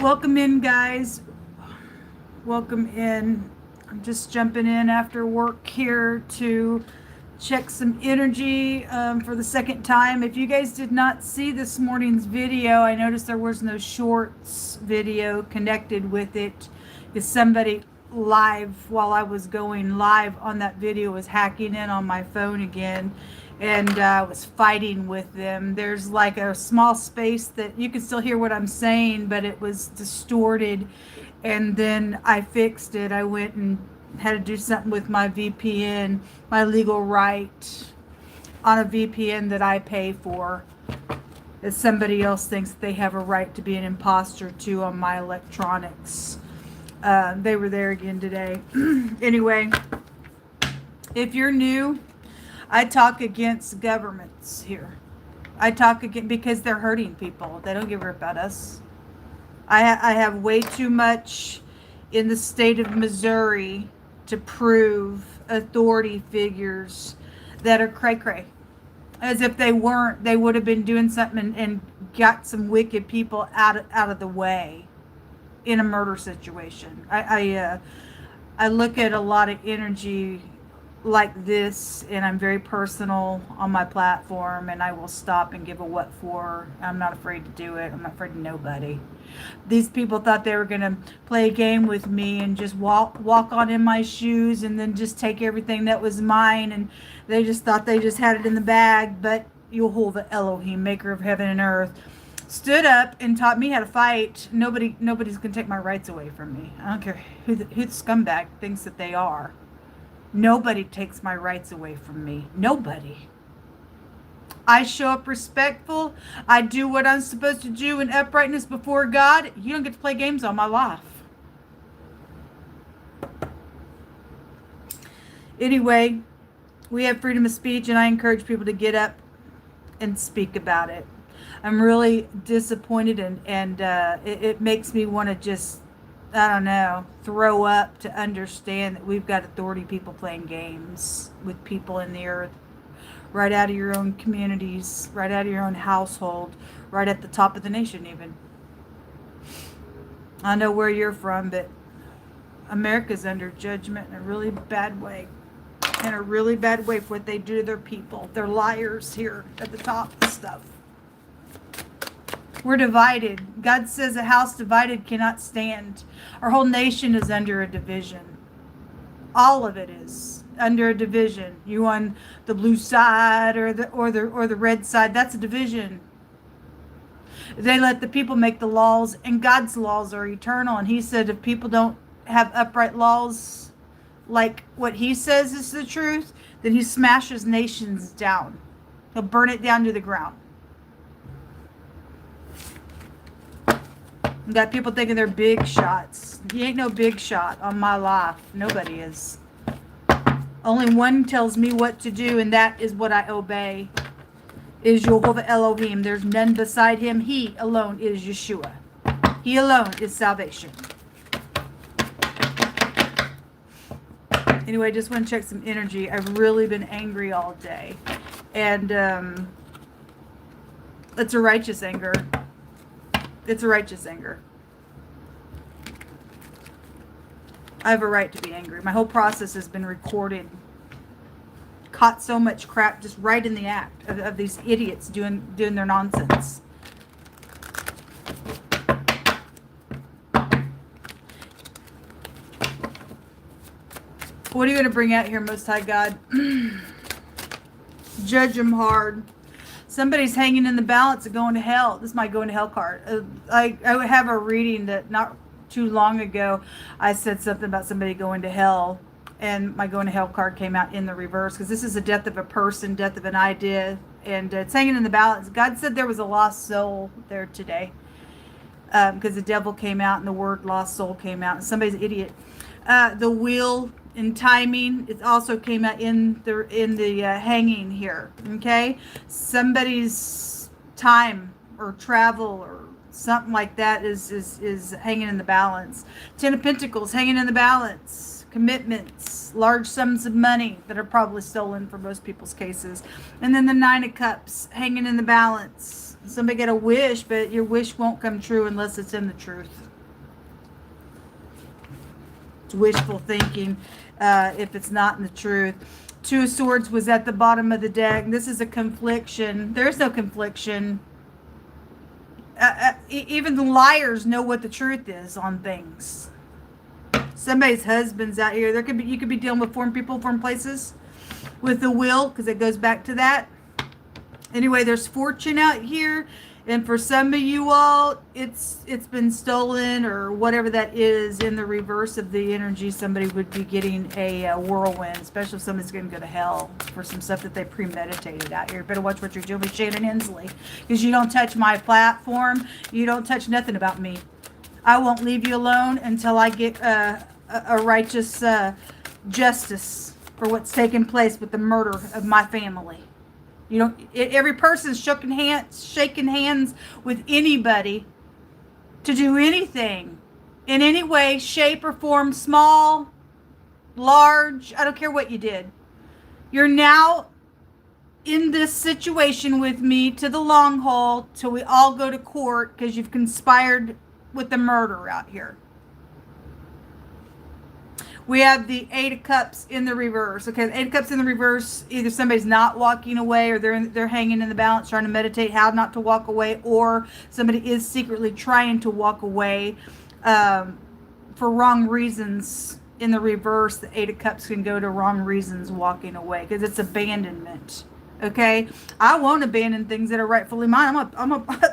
Welcome in, guys. Welcome in. I'm just jumping in after work here to check some energy for the second time. If you guys did not see this morning's video, I noticed there was no shorts video connected with it. Is somebody live while I was going live on that video was hacking in on my phone again and was fighting with them. There's like a small space that you can still hear what I'm saying, but it was distorted. And then I fixed it. I went and had to do something with my VPN, my legal right on a VPN that I pay for. That somebody else thinks they have a right to be an imposter too on my electronics. They were there again today. Anyway, if you're new, I talk against governments here. I talk against because they're hurting people. They don't give a rip about us. I have way too much in the state of Missouri to prove authority figures that are cray-cray. As if they weren't, they would have been doing something and got some wicked people out of the way in a murder situation. I look at a lot of energy like this, and I'm very personal on my platform, and I will stop and give a what for. I'm not afraid to do it. I'm not afraid of nobody. These people thought they were going to play a game with me and just walk on in my shoes and then just take everything that was mine, and they just thought they just had it in the bag. But Yehovah Elohim, maker of heaven and earth, stood up and taught me how to fight. Nobody's going to take my rights away from me. I don't care who the scumbag thinks that they are. Nobody takes my rights away from me. Nobody. I show up respectful. I do what I'm supposed to do in uprightness before God. You don't get to play games on my life. Anyway, we have freedom of speech, and I encourage people to get up and speak about it. I'm really disappointed, and it makes me want to just, I don't know, throw up to understand that we've got authority people playing games with people in the earth, right out of your own communities, right out of your own household, right at the top of the nation even. I know where you're from, but America's under judgment in a really bad way. In a really bad way for what they do to their people. They're liars here at the top of stuff. We're divided. God says a house divided cannot stand. Our whole nation is under a division. All of it is under a division. You on the blue side or the red side, that's a division. They let the people make the laws, and God's laws are eternal. And he said if people don't have upright laws like what he says is the truth, then he smashes nations down. He'll burn it down to the ground. You got people thinking they're big shots. You ain't no big shot on my life. Nobody is. Only one tells me what to do, and that is what I obey. Is Yehovah Elohim. There's none beside him. He alone is Yeshua. He alone is salvation. Anyway, just want to check some energy. I've really been angry all day. And it's a righteous anger. It's a righteous anger. I have a right to be angry. My whole process has been recorded. Caught so much crap just right in the act of these idiots doing their nonsense. What are you going to bring out here, Most High God? Judge them hard. Somebody's hanging in the balance of going to hell. This is my going to hell card. I have a reading that not too long ago, I said something about somebody going to hell, and my going to hell card came out in the reverse, because this is the death of a person, death of an idea, and it's hanging in the balance. God said there was a lost soul there today, because the devil came out and the word lost soul came out, and somebody's an idiot. The wheel and timing, it also came out in the hanging here. Okay, somebody's time or travel or something like that is hanging in the balance. Ten of Pentacles hanging in the balance. Commitments, large sums of money that are probably stolen for most people's cases, and then the Nine of Cups hanging in the balance. Somebody got a wish, but your wish won't come true unless it's in the truth. It's wishful thinking if it's not in the truth. Two of Swords was at the bottom of the deck. This is a confliction. There's no confliction. Even the liars know what the truth is on things. Somebody's husband's out here. You could be dealing with foreign people, foreign places, with the Wheel, because it goes back to that. Anyway, there's fortune out here, and for some of you all, it's been stolen or whatever that is. In the reverse of the energy, somebody would be getting a whirlwind, especially if somebody's going to go to hell for some stuff that they premeditated out here. Better watch what you're doing with Shannon Hensley, because you don't touch my platform. You don't touch nothing about me. I won't leave you alone until I get a righteous justice for what's taken place with the murder of my family. You don't. Every person's shaking hands with anybody to do anything in any way, shape, or form, small, large. I don't care what you did. You're now in this situation with me to the long haul till we all go to court, because you've conspired with the murder out here. We have the Eight of Cups in the reverse. Okay, the Eight of Cups in the reverse, either somebody's not walking away, or they're hanging in the balance, trying to meditate how not to walk away, or somebody is secretly trying to walk away for wrong reasons. In the reverse, the Eight of Cups can go to wrong reasons walking away, because it's abandonment. Okay, I won't abandon things that are rightfully mine.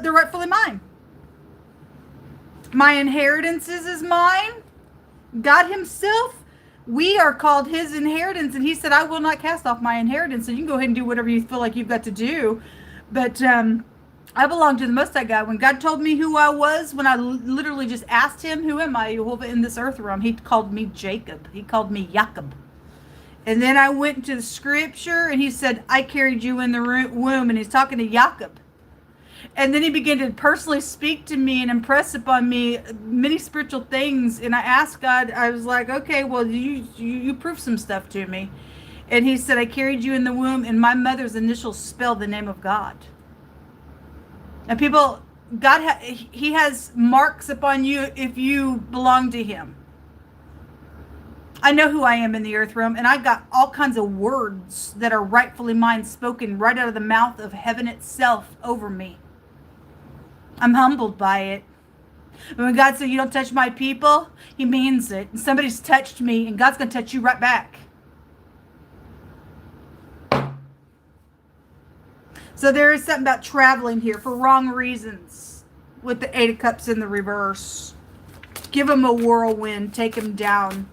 They're rightfully mine. My inheritances is mine. God himself, we are called his inheritance, and he said, I will not cast off my inheritance. So you can go ahead and do whatever you feel like you've got to do. But I belong to the Most High God. When God told me who I was, when I literally just asked him, who am I, Jehovah, in this earth realm, he called me Jacob. He called me Jacob. And then I went to the scripture, and he said, I carried you in the womb. And he's talking to Jacob. And then he began to personally speak to me and impress upon me many spiritual things. And I asked God, I was like, okay, well, you prove some stuff to me. And he said, I carried you in the womb, and my mother's initials spell the name of God. And people, God, he has marks upon you if you belong to him. I know who I am in the earth realm, and I've got all kinds of words that are rightfully mine, spoken right out of the mouth of heaven itself over me. I'm humbled by it. When God said, you don't touch my people, he means it. And somebody's touched me, and God's going to touch you right back. So there is something about traveling here for wrong reasons with the Eight of Cups in the reverse. Give them a whirlwind. Take them down.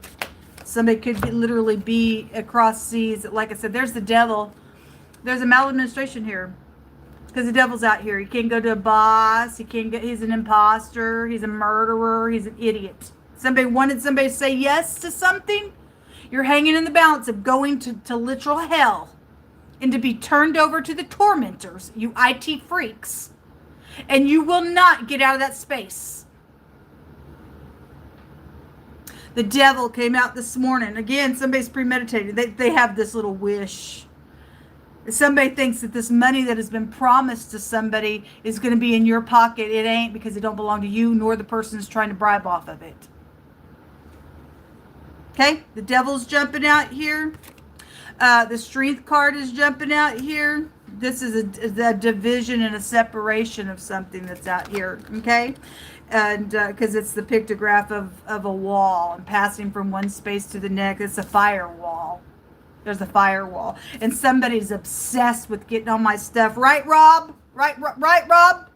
Somebody could literally be across seas. Like I said, there's the devil. There's a maladministration here. Because the devil's out here. He can't go to a boss. He's an imposter. He's a murderer. He's an idiot. Somebody wanted somebody to say yes to something. You're hanging in the balance of going to literal hell. And to be turned over to the tormentors, you IT freaks. And you will not get out of that space. The devil came out this morning. Again, somebody's premeditated. They have this little wish. Somebody thinks that this money that has been promised to somebody is going to be in your pocket. It ain't, because it don't belong to you, nor the person is trying to bribe off of it. Okay, the devil's jumping out here. The strength card is jumping out here. This is a division and a separation of something that's out here. Okay, and because it's the pictograph of a wall and passing from one space to the next. It's a firewall. There's a firewall. And somebody's obsessed with getting on my stuff. Right, Rob? Right, Rob?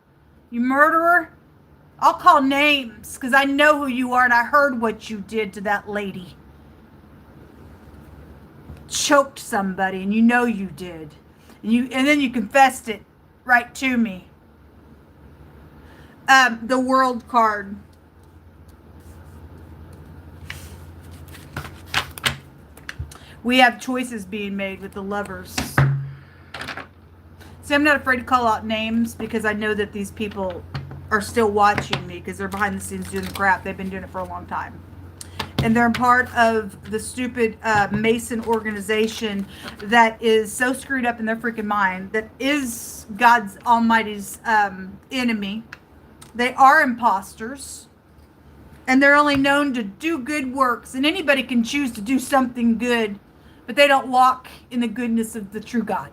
You murderer? I'll call names, because I know who you are, and I heard what you did to that lady. Choked somebody, and you know you did. And then you confessed it right to me. The World card. We have choices being made with the Lovers. See, I'm not afraid to call out names, because I know that these people are still watching me, because they're behind the scenes doing the crap. They've been doing it for a long time. And they're part of the stupid Mason organization that is so screwed up in their freaking mind, that is God's Almighty's enemy. They are imposters, and they're only known to do good works, and anybody can choose to do something good, but they don't walk in the goodness of the true God.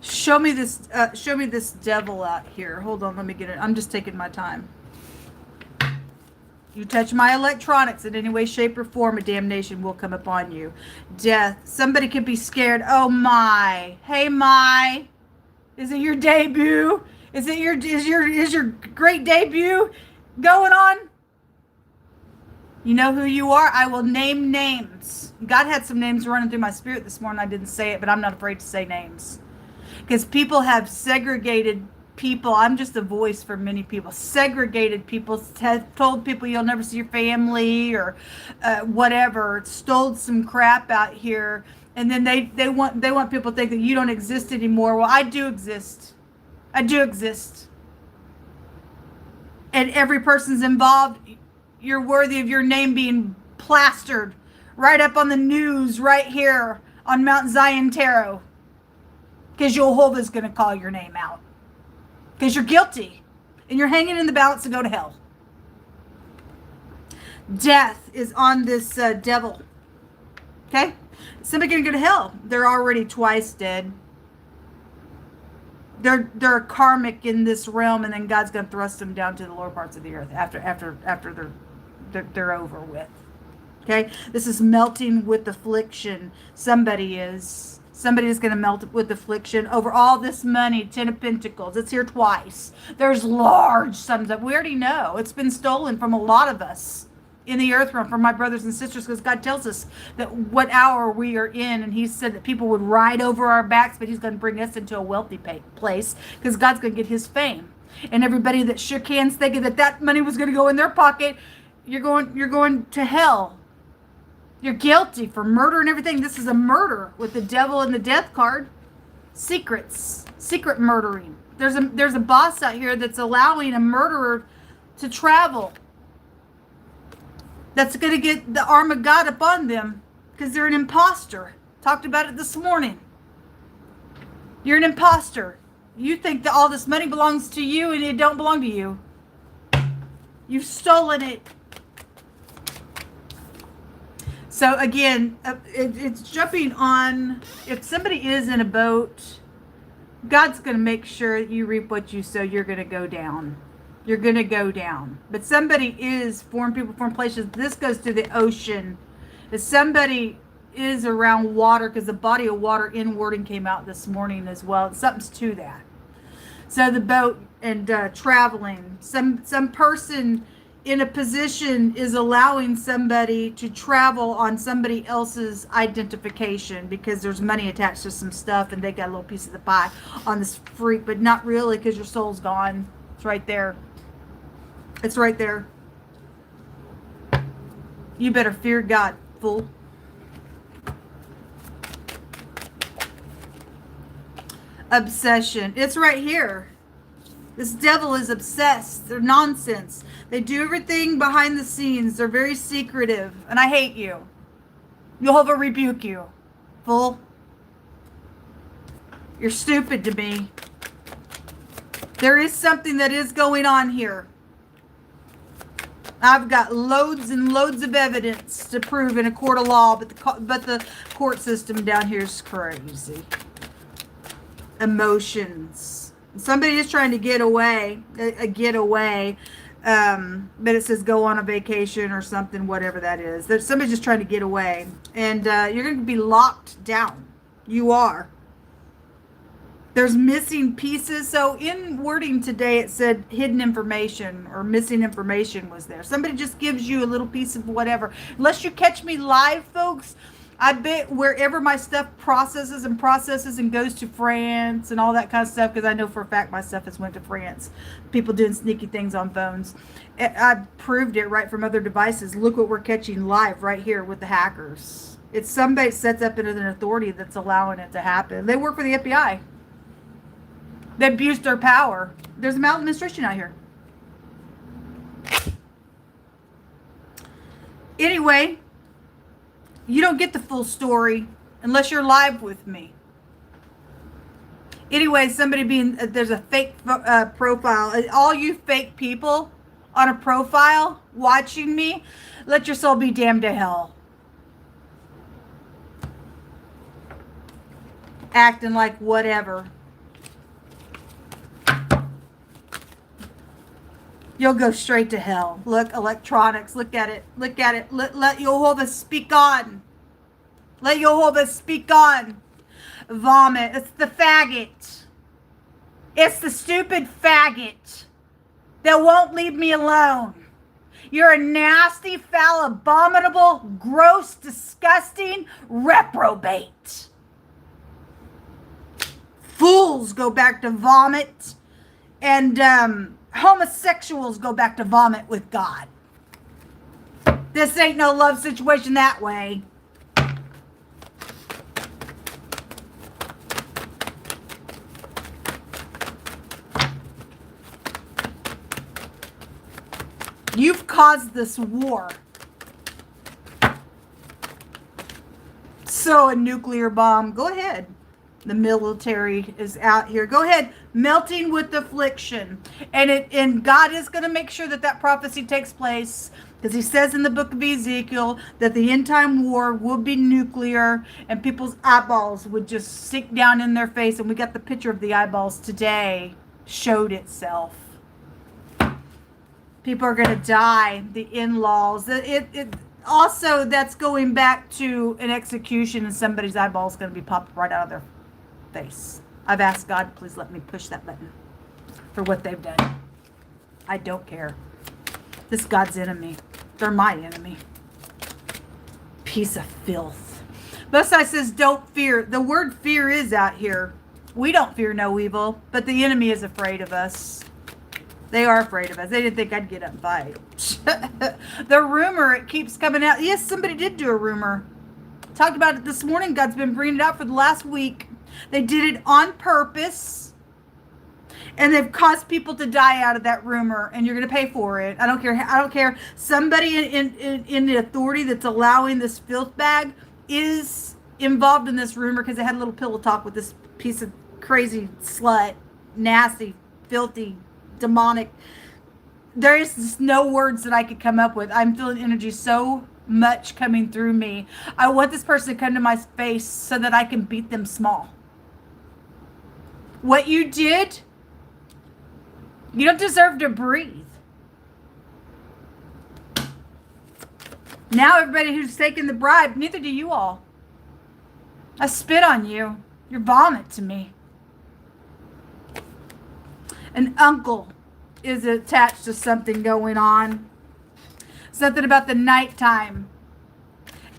Show me this devil out here. Hold on, let me get it. I'm just taking my time. You touch my electronics in any way, shape, or form, a damnation will come upon you. Death. Somebody could be scared. Oh my. Hey my. Is it your debut? Is your great debut going on? You know who you are? I will name names. God had some names running through my spirit this morning. I didn't say it, but I'm not afraid to say names. Because people have segregated people. I'm just a voice for many people. Segregated people, told people you'll never see your family or whatever. Stole some crap out here, and then they want people to think that you don't exist anymore. Well, I do exist. I do exist. And every person's involved. You're worthy of your name being plastered right up on the news right here on Mount Zion Tarot. Because Jehovah's going to call your name out. Because you're guilty. And you're hanging in the balance to go to hell. Death is on this devil. Okay? Somebody going to go to hell. They're already twice dead. They're karmic in this realm, and then God's going to thrust them down to the lower parts of the earth after they're over with. Okay? This is melting with affliction. Somebody is going to melt with affliction over all this money. 10 of Pentacles. It's here twice. There's large sums of. We already know. It's been stolen from a lot of us in the earth realm, from my brothers and sisters, because God tells us that what hour we are in, and he said that people would ride over our backs, but he's going to bring us into a wealthy place, because God's going to get his fame. And everybody that shook hands thinking that money was going to go in their pocket, you're going to hell. You're guilty for murder and everything. This is a murder with the devil and the death card. Secrets. Secret murdering. There's a boss out here that's allowing a murderer to travel. That's going to get the arm of God upon them because they're an imposter. Talked about it this morning. You're an imposter. You think that all this money belongs to you and it don't belong to you. You've stolen it. So again, it's jumping on, if somebody is in a boat, God's going to make sure that you reap what you sow. You're going to go down. You're going to go down. But somebody is, foreign people, foreign places, this goes to the ocean. If somebody is around water, because the body of water in wording came out this morning as well. Something's to that. So the boat and traveling. Some person in a position is allowing somebody to travel on somebody else's identification because there's money attached to some stuff and they got a little piece of the pie on this freak, but not really, because your soul's gone. It's right there. It's right there. You better fear God, fool. Obsession. It's right here. This devil is obsessed. They're nonsense. They do everything behind the scenes. They're very secretive. And I hate you. Jehovah rebuke you, fool. You're stupid to me. There is something that is going on here. I've got loads and loads of evidence to prove in a court of law, but the court system down here is crazy. Emotions. Somebody is trying to get away, but it says go on a vacation or something, whatever that is. There's somebody just trying to get away, and you're going to be locked down. You are. There's missing pieces. So in wording today, it said hidden information or missing information was there. Somebody just gives you a little piece of whatever. Unless you catch me live, folks, I bet wherever my stuff processes and goes to France and all that kind of stuff, because I know for a fact my stuff has went to France. People doing sneaky things on phones. I proved it right from other devices. Look what we're catching live right here with the hackers. It's somebody sets up an authority that's allowing it to happen. They work for the FBI. They abused their power. There's a maladministration out here. Anyway, you don't get the full story unless you're live with me. Anyway, somebody there's a fake profile. All you fake people on a profile watching me, let your soul be damned to hell. Acting like whatever. You'll go straight to hell. Look, electronics, look at it. Look at it. Let Jehovah speak on. Let Jehovah speak on. Vomit. It's the faggot. It's the stupid faggot that won't leave me alone. You're a nasty, foul, abominable, gross, disgusting reprobate. Fools go back to vomit, and homosexuals go back to vomit with God. This ain't no love situation that way. You've caused this war. So a nuclear bomb, go ahead. The military is out here. Go ahead, melting with affliction. And God is going to make sure that prophecy takes place, because he says in the book of Ezekiel that the end time war will be nuclear, and people's eyeballs would just sink down in their face. And we got the picture of the eyeballs today, showed itself. People are going to die, the in-laws. Also, that's going back to an execution, and somebody's eyeball is going to be popped right out of their face. I've asked God, please let me push that button for what they've done. I don't care. This is God's enemy. They're my enemy. Piece of filth. Most High says, don't fear. The word fear is out here. We don't fear no evil, but the enemy is afraid of us. They are afraid of us. They didn't think I'd get up and fight. The rumor, it keeps coming out. Yes, somebody did do a rumor. Talked about it this morning. God's been bringing it out for the last week. They did it on purpose. And they've caused people to die out of that rumor. And you're going to pay for it. I don't care. I don't care. Somebody in the authority that's allowing this filth bag is involved in this rumor, because they had a little pillow talk with this piece of crazy slut. Nasty, filthy, demonic. There is just no words that I could come up with. I'm feeling energy so much coming through me. I want this person to come to my face so that I can beat them small. What you did, you don't deserve to breathe. Now everybody who's taking the bribe, neither do you all. I spit on you. You're vomit to me. An uncle is attached to something going on. Something about the nighttime.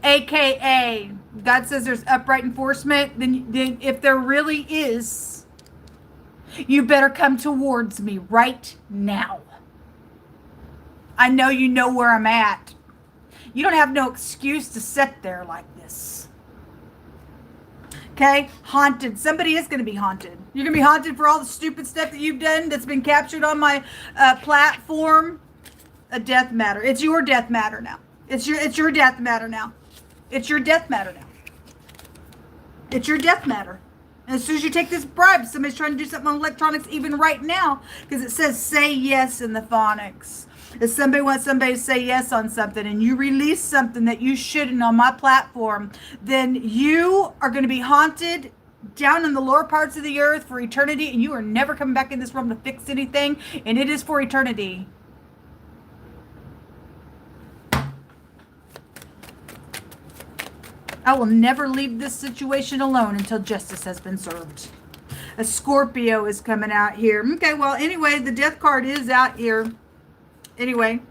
AKA, God says there's upright enforcement. Then if there really is, you better come towards me right now. I know you know where I'm at. You don't have no excuse to sit there like this. Okay? Haunted. Somebody is going to be haunted. You're going to be haunted for all the stupid stuff that you've done that's been captured on my platform. A death matter. It's your death matter now. It's your death matter now. It's your death matter now. It's your death matter. And as soon as you take this bribe, somebody's trying to do something on electronics even right now, because it says say yes in the phonics. If somebody wants somebody to say yes on something and you release something that you shouldn't on my platform, then you are going to be haunted down in the lower parts of the earth for eternity, and you are never coming back in this room to fix anything, and it is for eternity. I will never leave this situation alone until justice has been served. A Scorpio is coming out here. Okay, well, anyway, the death card is out here. Anyway,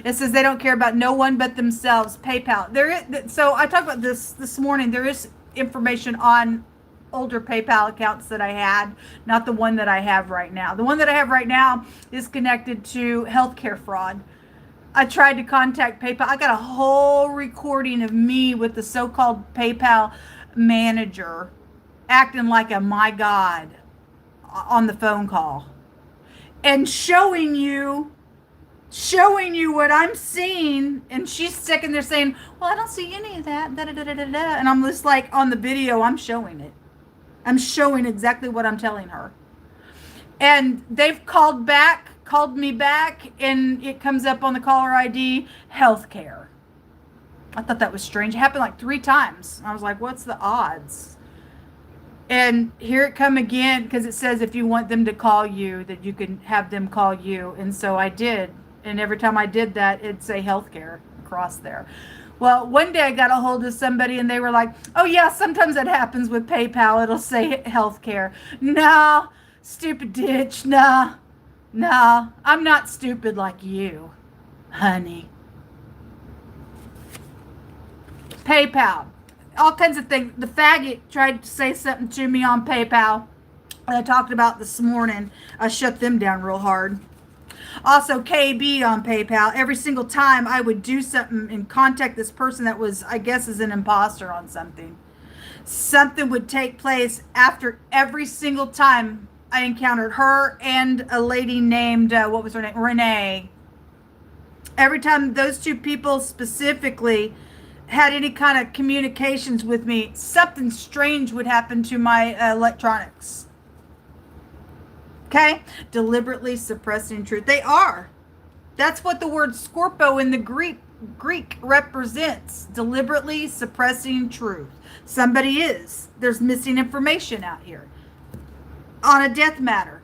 it says they don't care about no one but themselves. PayPal. So I talked about this morning. There is information on older PayPal accounts that I had, not the one that I have right now. The one that I have right now is connected to healthcare fraud. I tried to contact PayPal. I got a whole recording of me with the so-called PayPal manager acting like a my God on the phone call and showing you what I'm seeing, and she's sitting there saying, well, I don't see any of that, da, da, da, da, da, da. And I'm just like, on the video, I'm showing it. I'm showing exactly what I'm telling her. And they've called me back, and it comes up on the caller ID, healthcare. I thought that was strange. It happened like 3 times. I was like, what's the odds? And here it come again, because it says if you want them to call you, that you can have them call you. And so I did. And every time I did that, it'd say healthcare across there. Well, one day I got a hold of somebody, and they were like, oh, yeah, sometimes that happens with PayPal. It'll say healthcare. No, stupid ditch. No, I'm not stupid like you, honey. PayPal. All kinds of things. The faggot tried to say something to me on PayPal that I talked about this morning. I shut them down real hard. Also, KB on PayPal. Every single time I would do something and contact this person that was, I guess, is an imposter on something, something would take place after every single time I encountered her and a lady named, what was her name? Renee. Every time those 2 people specifically had any kind of communications with me, something strange would happen to my electronics. Okay? Deliberately suppressing truth. They are. That's what the word scorpo in the Greek represents. Deliberately suppressing truth. Somebody is. There's missing information out here. On a death matter.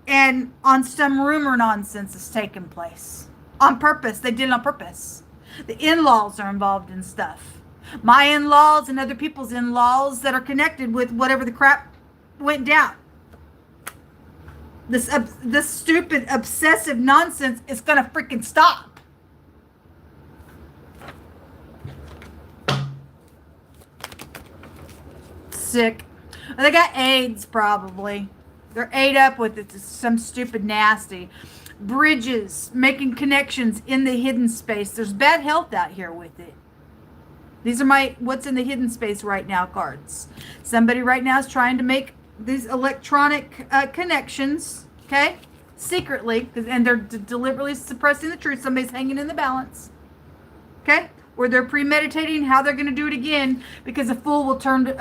And on some rumor nonsense is taking place. On purpose. They did it on purpose. The in-laws are involved in stuff. My in-laws and other people's in-laws that are connected with whatever the crap went down. This stupid, obsessive nonsense is going to freaking stop. Sick. They got AIDS, probably. They're ate up with it. Some stupid nasty. Bridges, making connections in the hidden space. There's bad health out here with it. These are my what's in the hidden space right now cards. Somebody right now is trying to make these electronic connections, okay, secretly, and they're deliberately suppressing the truth. Somebody's hanging in the balance, okay, or they're premeditating how they're going to do it again, because a fool will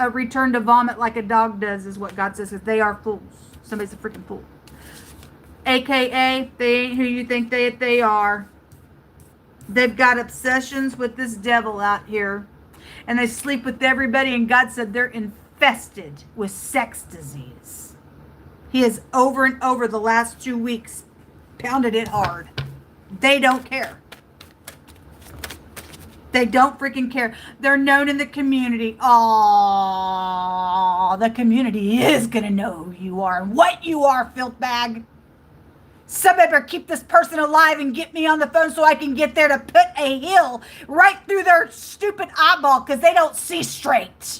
return to vomit like a dog does, is what God says, because they are fools. Somebody's a freaking fool. AKA, they ain't who you think they are. They've got obsessions with this devil out here. And they sleep with everybody. And God said they're infested with sex disease. He has over and over the last 2 weeks pounded it hard. They don't care. They don't freaking care. They're known in the community. Oh, the community is going to know who you are and what you are, filth bag. Somebody better keep this person alive and get me on the phone so I can get there to put a hill right through their stupid eyeball, because they don't see straight.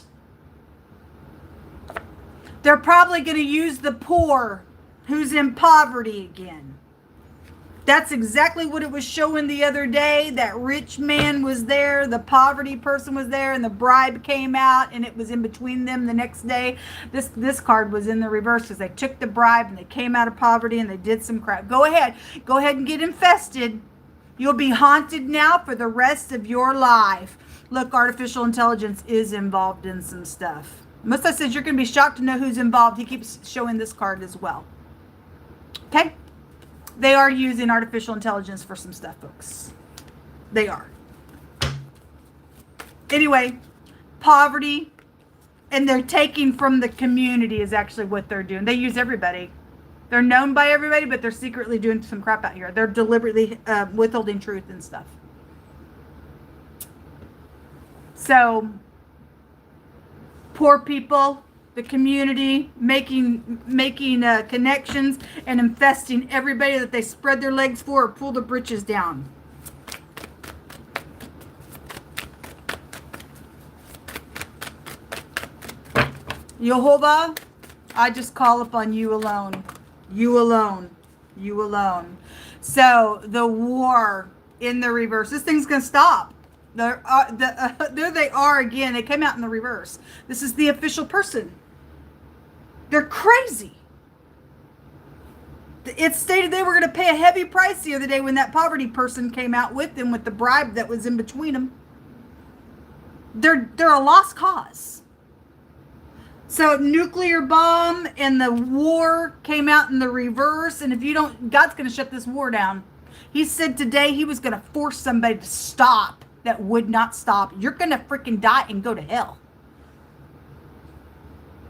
They're probably going to use the poor who's in poverty again. That's exactly what it was showing the other day. That rich man was there, the poverty person was there, and the bribe came out, and it was in between them the next day. This card was in the reverse, because they took the bribe and they came out of poverty and they did some crap. Go ahead and get infested. You'll be haunted now for the rest of your life. Look, artificial intelligence is involved in some stuff. Musta says you're going to be shocked to know who's involved. He keeps showing this card as well. Okay? They are using artificial intelligence for some stuff, folks. They are. Anyway, poverty, and they're taking from the community is actually what they're doing. They use everybody. They're known by everybody, but they're secretly doing some crap out here. They're deliberately withholding truth and stuff. So, poor people, the community, making connections and infesting everybody that they spread their legs for or pull their britches down. Jehovah, I just call upon you alone. You alone. You alone. So the war in the reverse. This thing's going to stop. There they are again. They came out in the reverse. This is the official person. They're crazy. It stated they were going to pay a heavy price the other day when that poverty person came out with them with the bribe that was in between them. They're a lost cause. So nuclear bomb and the war came out in the reverse. And if you don't, God's going to shut this war down. He said today he was going to force somebody to stop that would not stop. You're going to freaking die and go to hell.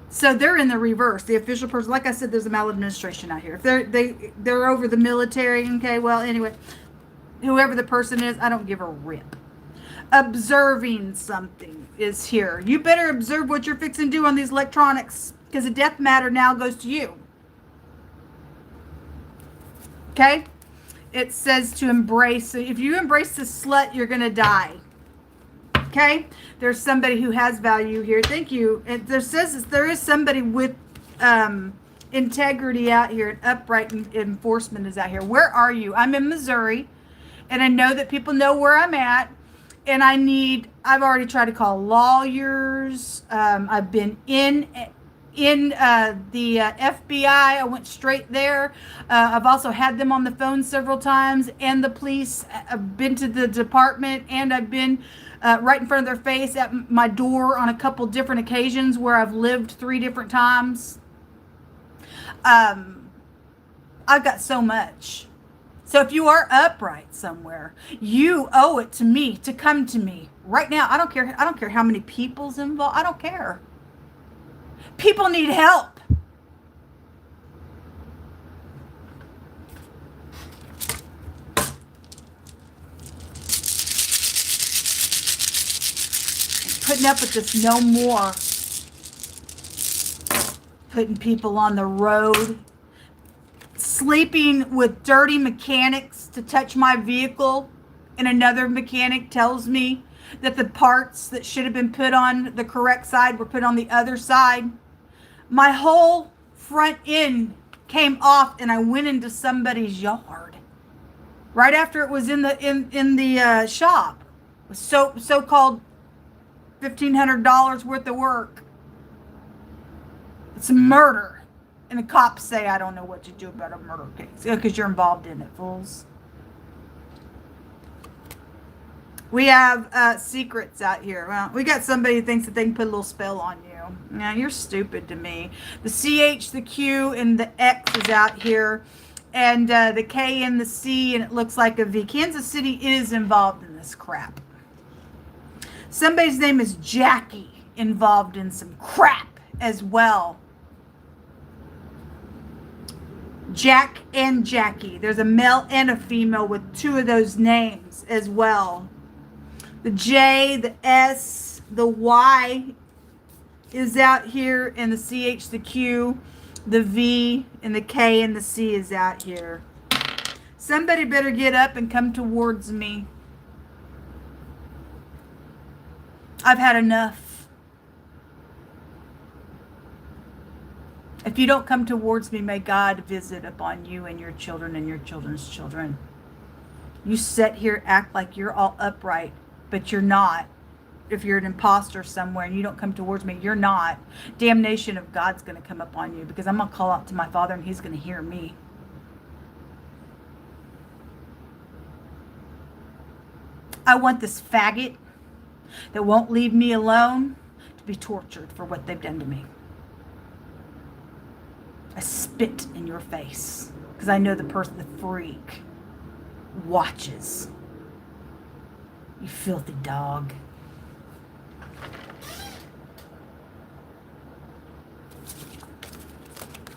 So they're in the reverse. The official person, like I said, there's a maladministration out here. If they're over the military, okay, well, anyway, whoever the person is, I don't give a rip. Observing something is here. You better observe what you're fixing to do on these electronics, because the death matter now goes to you. Okay? It says to embrace. If you embrace this slut, you're going to die. Okay? There's somebody who has value here. Thank you. And there says there is somebody with integrity out here, and upright enforcement is out here. Where are you? I'm in Missouri, and I know that people know where I'm at. And I've already tried to call lawyers. I've been in the FBI. I went straight there. I've also had them on the phone several times, and the police. I've been to the department, and I've been right in front of their face at my door on a couple different occasions where I've lived 3 different times. I've got so much. So if you are upright somewhere, you owe it to me to come to me right now. I don't care how many people's involved. I don't care. People need help. Putting up with this no more. Putting people on the road. Sleeping with dirty mechanics to touch my vehicle, and another mechanic tells me that the parts that should have been put on the correct side were put on the other side. My whole front end came off, and I went into somebody's yard right after it was in the shop. It was so-called $1,500 worth of work. It's murder. And the cops say, I don't know what to do about a murder case. Because you're involved in it, fools. We have secrets out here. Well, we got somebody who thinks that they can put a little spell on you. Now, you're stupid to me. The CH, the Q, and the X is out here. And the K and the C, and it looks like a V. Kansas City is involved in this crap. Somebody's name is Jackie, involved in some crap as well. Jack and Jackie. There's a male and a female with 2 of those names as well. The J, the S, the Y is out here, and the CH, the Q, the V, and the K and the C is out here. Somebody better get up and come towards me. I've had enough. If you don't come towards me, may God visit upon you and your children and your children's children. You sit here, act like you're all upright, but you're not. If you're an imposter somewhere and you don't come towards me, you're not. Damnation of God's going to come upon you, because I'm going to call out to my Father and He's going to hear me. I want this faggot that won't leave me alone to be tortured for what they've done to me. I spit in your face because I know the freak watches. You filthy dog.